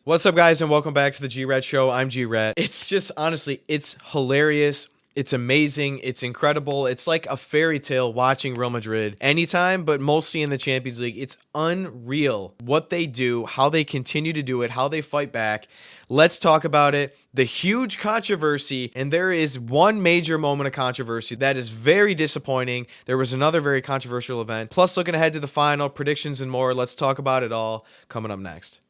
What's up, guys, and welcome back to the G-Rat Show. I'm G-Rat. It's just, honestly, it's hilarious. It's amazing. It's incredible. It's like a fairy tale watching Real Madrid anytime, but mostly in the Champions League. It's unreal what they do, how they continue to do it, how they fight back. Let's talk about it. The huge controversy, and there is one major moment of controversy that is very disappointing. There was another very controversial event. Plus, looking ahead to the final, predictions, and more. Let's talk about it all coming up next.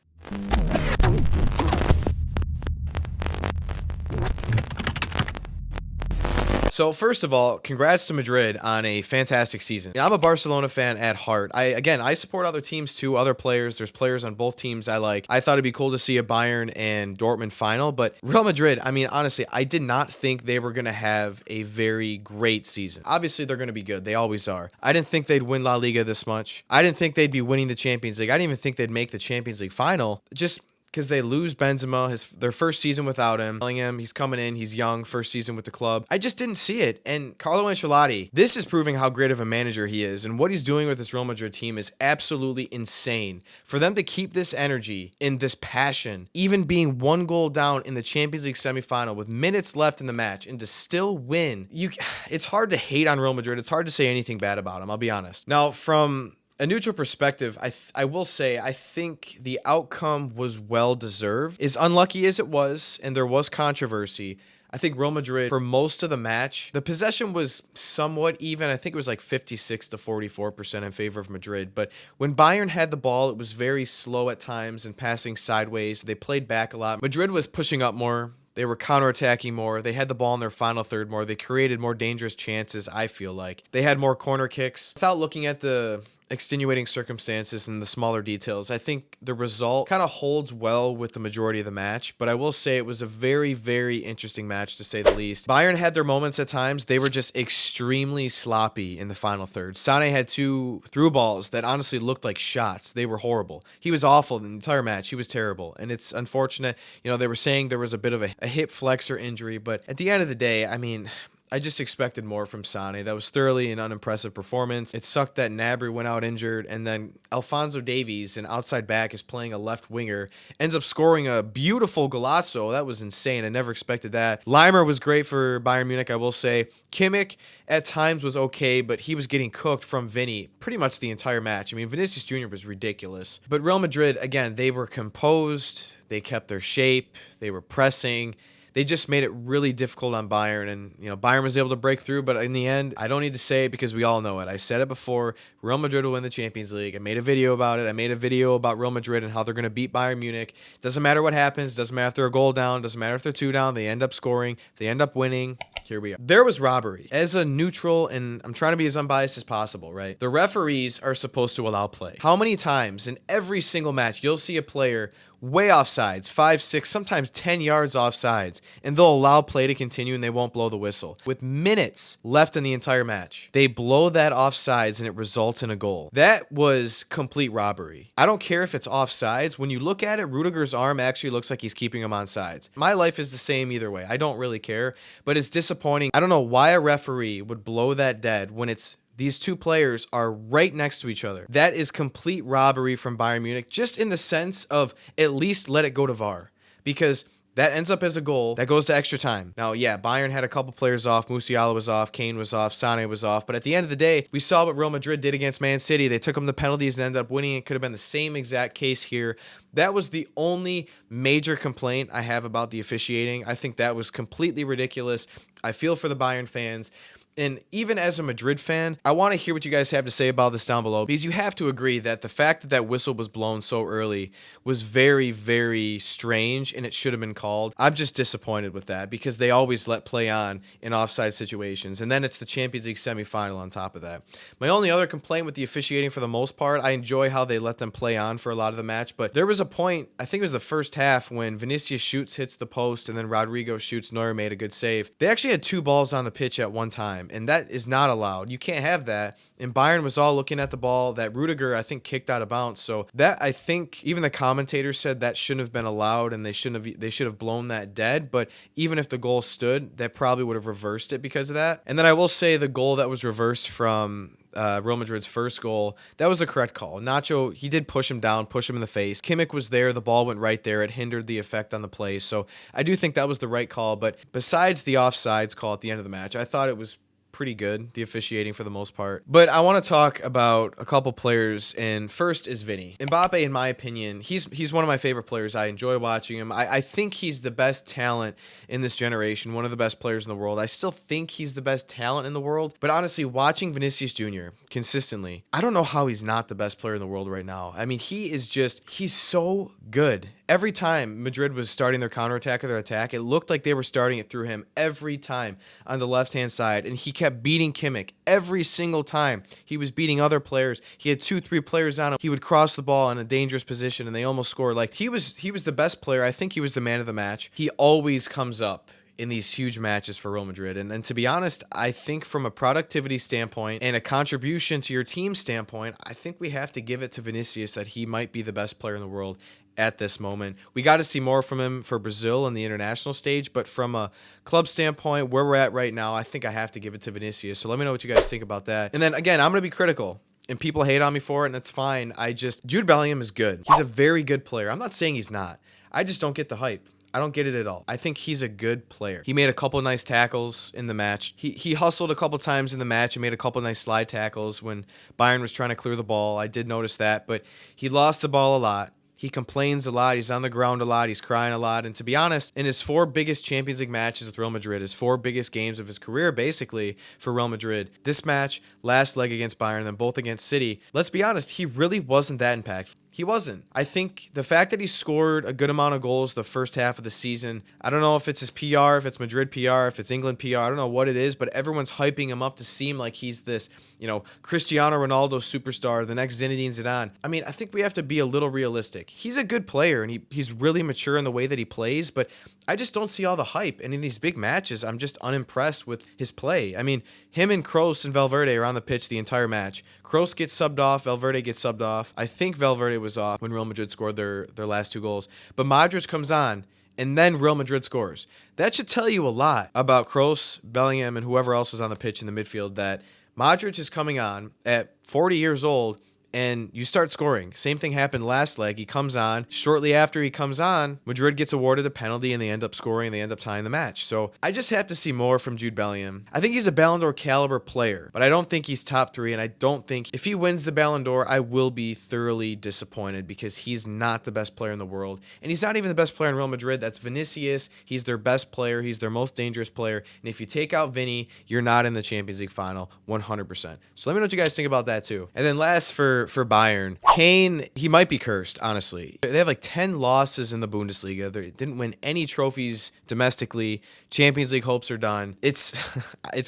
So first of all, congrats to Madrid on a fantastic season. I'm a Barcelona fan at heart. I support other teams too, other players. There's players on both teams I like. I thought it'd be cool to see a Bayern and Dortmund final, but Real Madrid, honestly, I did not think they were going to have a very great season. Obviously, they're going to be good. They always are. I didn't think they'd win La Liga this much. I didn't think they'd be winning the Champions League. I didn't even think they'd make the Champions League final. Just because they lose Benzema, their first season without him. Bellingham, he's coming in, he's young, first season with the club. I just didn't see it. And Carlo Ancelotti, this is proving how great of a manager he is, and what he's doing with this Real Madrid team is absolutely insane. For them to keep this energy and this passion, even being one goal down in the Champions League semifinal with minutes left in the match, and to still win, it's hard to hate on Real Madrid. It's hard to say anything bad about them, I'll be honest. Now, from a neutral perspective, I will say I think the outcome was well deserved. As unlucky as it was, and there was controversy, I think Real Madrid, for most of the match, the possession was somewhat even. I think it was like 56 to 44% in favor of Madrid. But when Bayern had the ball, it was very slow at times and passing sideways. They played back a lot. Madrid was pushing up more. They were counterattacking more. They had the ball in their final third more. They created more dangerous chances, I feel like. They had more corner kicks. Without looking at the extenuating circumstances and the smaller details, I think the result kind of holds well with the majority of the match, but I will say it was a very, very interesting match, to say the least. Bayern had their moments at times. They were just extremely sloppy in the final third. Sane had two through balls that honestly looked like shots. They were horrible. He was awful in the entire match. He was terrible, and it's unfortunate. They were saying there was a bit of a hip flexor injury, but at the end of the day, I just expected more from Sane. That was thoroughly an unimpressive performance. It sucked that Gnabry went out injured, and then Alphonso Davies, an outside back, is playing a left winger, ends up scoring a beautiful golazo. That was insane. I never expected that. Leimer was great for Bayern Munich, I will say. Kimmich at times was okay, but he was getting cooked from Vini pretty much the entire match. Vinicius Jr. was ridiculous. But Real Madrid, again, they were composed. They kept their shape. They were pressing. They just made it really difficult on Bayern, and Bayern was able to break through, but in the end, I don't need to say it because we all know it. I said it before, Real Madrid will win the Champions League. I made a video about it. I made a video about Real Madrid and how they're going to beat Bayern Munich. Doesn't matter what happens. Doesn't matter if they're a goal down. Doesn't matter if they're two down. They end up scoring. They end up winning. Here we are. There was robbery. As a neutral, and I'm trying to be as unbiased as possible, right? The referees are supposed to allow play. How many times in every single match you'll see a player way offsides, 5, 6, sometimes 10 yards offsides, and they'll allow play to continue and they won't blow the whistle. With minutes left in the entire match, they blow that offsides and it results in a goal. That was complete robbery. I don't care if it's offsides. When you look at it, Rudiger's arm actually looks like he's keeping him on sides. My life is the same either way. I don't really care, but it's disappointing. I don't know why a referee would blow that dead when these two players are right next to each other. That is complete robbery from Bayern Munich, just in the sense of at least let it go to VAR, because that ends up as a goal that goes to extra time. Now, yeah, Bayern had a couple players off. Musiala was off. Kane was off. Sane was off. But at the end of the day, we saw what Real Madrid did against Man City. They took them the penalties and ended up winning. It could have been the same exact case here. That was the only major complaint I have about the officiating. I think that was completely ridiculous. I feel for the Bayern fans. And even as a Madrid fan, I want to hear what you guys have to say about this down below, because you have to agree that the fact that that whistle was blown so early was very, very strange, and it should have been called. I'm just disappointed with that because they always let play on in offside situations, and then it's the Champions League semifinal on top of that. My only other complaint with the officiating, for the most part, I enjoy how they let them play on for a lot of the match, but there was a point, I think it was the first half, when Vinicius shoots, hits the post, and then Rodrigo shoots, Neuer made a good save. They actually had two balls on the pitch at one time, and that is not allowed. You can't have that. And Bayern was all looking at the ball that Rudiger, I think, kicked out of bounds. So that, I think, even the commentators said that shouldn't have been allowed, and they should have blown that dead. But even if the goal stood, that probably would have reversed it because of that. And then I will say the goal that was reversed from Real Madrid's first goal. That was a correct call. Nacho, he did push him down, push him in the face. Kimmich was there. The ball went right there. It hindered the effect on the play. So I do think that was the right call. But besides the offsides call at the end of the match, I thought it was pretty good, the officiating for the most part. But I want to talk about a couple players, and first is Vini. Mbappe, in my opinion, he's one of my favorite players. I enjoy watching him. I think he's the best talent in this generation, one of the best players in the world. I still think he's the best talent in the world, but honestly, watching Vinicius Jr. consistently, I don't know how he's not the best player in the world right now. I mean, he's so good. Every time Madrid was starting their counterattack or their attack, it looked like they were starting it through him every time on the left-hand side, and he kept beating Kimmich every single time. He was beating other players. He had 2-3 players on him. He would cross the ball in a dangerous position, and they almost scored. Like, he was the best player. I think he was the man of the match. He always comes up in these huge matches for Real Madrid. And to be honest, I think from a productivity standpoint and a contribution to your team standpoint, I think we have to give it to Vinicius that he might be the best player in the world at this moment. We got to see more from him for Brazil on the international stage, but from a club standpoint, where we're at right now, I think I have to give it to Vinicius. So let me know what you guys think about that. And then again, I'm going to be critical. And people hate on me for it, and that's fine. Jude Bellingham is good. He's a very good player. I'm not saying he's not. I just don't get the hype. I don't get it at all. I think he's a good player. He made a couple nice tackles in the match. He hustled a couple times in the match and made a couple nice slide tackles when Bayern was trying to clear the ball. I did notice that, but he lost the ball a lot. He complains a lot. He's on the ground a lot. He's crying a lot. And to be honest, in his 4 biggest Champions League matches with Real Madrid, his 4 biggest games of his career, basically, for Real Madrid, this match, last leg against Bayern, then both against City, let's be honest, he really wasn't that impactful. He wasn't. I think the fact that he scored a good amount of goals the first half of the season, I don't know if it's his PR, if it's Madrid PR, if it's England PR, I don't know what it is, but everyone's hyping him up to seem like he's this, Cristiano Ronaldo superstar, the next Zinedine Zidane. I mean, I think we have to be a little realistic. He's a good player, and he's really mature in the way that he plays, but I just don't see all the hype. And in these big matches, I'm just unimpressed with his play. I mean, him and Kroos and Valverde are on the pitch the entire match. Kroos gets subbed off. Valverde gets subbed off. I think Valverde was off when Real Madrid scored their last 2 goals. But Modric comes on, and then Real Madrid scores. That should tell you a lot about Kroos, Bellingham, and whoever else was on the pitch in the midfield, that Modric is coming on at 40 years old, and you start scoring. Same thing happened last leg. He comes on. Shortly after he comes on, Madrid gets awarded a penalty, and they end up scoring, and they end up tying the match. So I just have to see more from Jude Bellingham. I think he's a Ballon d'Or caliber player, but I don't think he's top 3, and I don't think if he wins the Ballon d'Or, I will be thoroughly disappointed because he's not the best player in the world, and he's not even the best player in Real Madrid. That's Vinicius. He's their best player. He's their most dangerous player, and if you take out Vini, you're not in the Champions League final 100%. So let me know what you guys think about that too. And then last for Bayern, Kane, he might be cursed, honestly. They have like 10 losses in the Bundesliga. They didn't win any trophies domestically. Champions League hopes are done. It's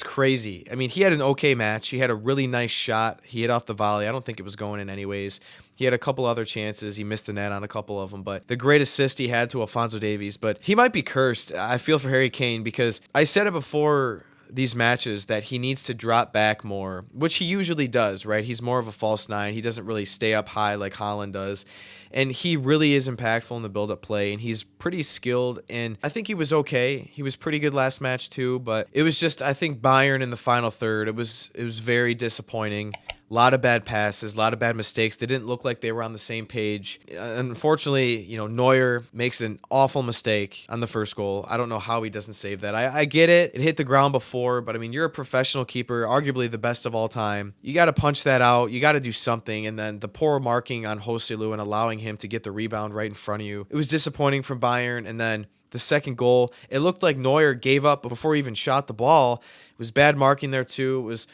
crazy. I mean, he had an okay match. He had a really nice shot. He hit off the volley. I don't think it was going in anyways. He had a couple other chances. He missed the net on a couple of them, but the great assist he had to Alphonso Davies. But he might be cursed. I feel for Harry Kane because I said it before these matches that he needs to drop back more, which he usually does, right? He's more of a false 9. He doesn't really stay up high like Haaland does. And he really is impactful in the build-up play, and he's pretty skilled, and I think he was okay. He was pretty good last match too, but it was just, I think, Bayern in the final third, it was very disappointing. A lot of bad passes, a lot of bad mistakes. They didn't look like they were on the same page. Unfortunately, Neuer makes an awful mistake on the first goal. I don't know how he doesn't save that. I get it. It hit the ground before, but I mean, you're a professional keeper, arguably the best of all time. You got to punch that out. You got to do something. And then the poor marking on Joselu and allowing him to get the rebound right in front of you. It was disappointing from Bayern. And then the second goal, it looked like Neuer gave up before he even shot the ball. It was bad marking there too. It was,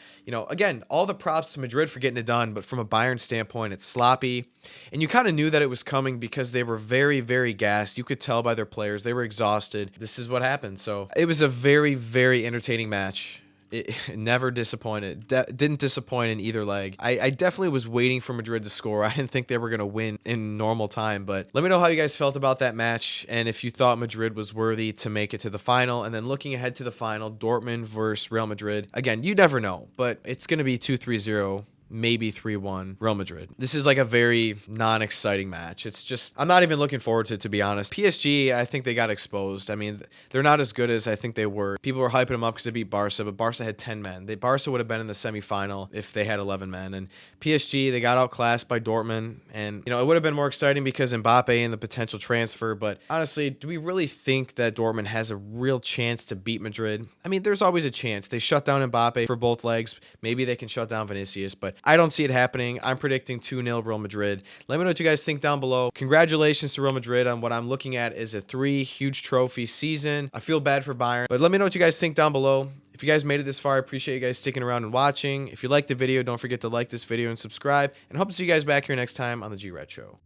again, all the props to Madrid for getting it done, but from a Bayern standpoint, it's sloppy. And you kind of knew that it was coming because they were very, very gassed. You could tell by their players. They were exhausted. This is what happened. So it was a very, very entertaining match. It never disappointed. Didn't disappoint in either leg. I definitely was waiting for Madrid to score. I didn't think they were going to win in normal time. But let me know how you guys felt about that match and if you thought Madrid was worthy to make it to the final. And then looking ahead to the final, Dortmund versus Real Madrid. Again, you never know, but it's going to be 2-3-0. maybe 3-1 Real Madrid. This is like a very non-exciting match. It's just, I'm not even looking forward to it, to be honest. PSG, I think they got exposed. I mean, they're not as good as I think they were. People were hyping them up because they beat Barca, but Barca had 10 men. Barca would have been in the semifinal if they had 11 men. And PSG, they got outclassed by Dortmund. And, it would have been more exciting because Mbappe and the potential transfer. But honestly, do we really think that Dortmund has a real chance to beat Madrid? I mean, there's always a chance. They shut down Mbappe for both legs. Maybe they can shut down Vinicius, but I don't see it happening. I'm predicting 2-0 Real Madrid. Let me know what you guys think down below. Congratulations to Real Madrid on what I'm looking at is a 3 huge trophy season. I feel bad for Bayern, but let me know what you guys think down below. If you guys made it this far, I appreciate you guys sticking around and watching. If you liked the video, don't forget to like this video and subscribe, and hope to see you guys back here next time on the G-Red Show.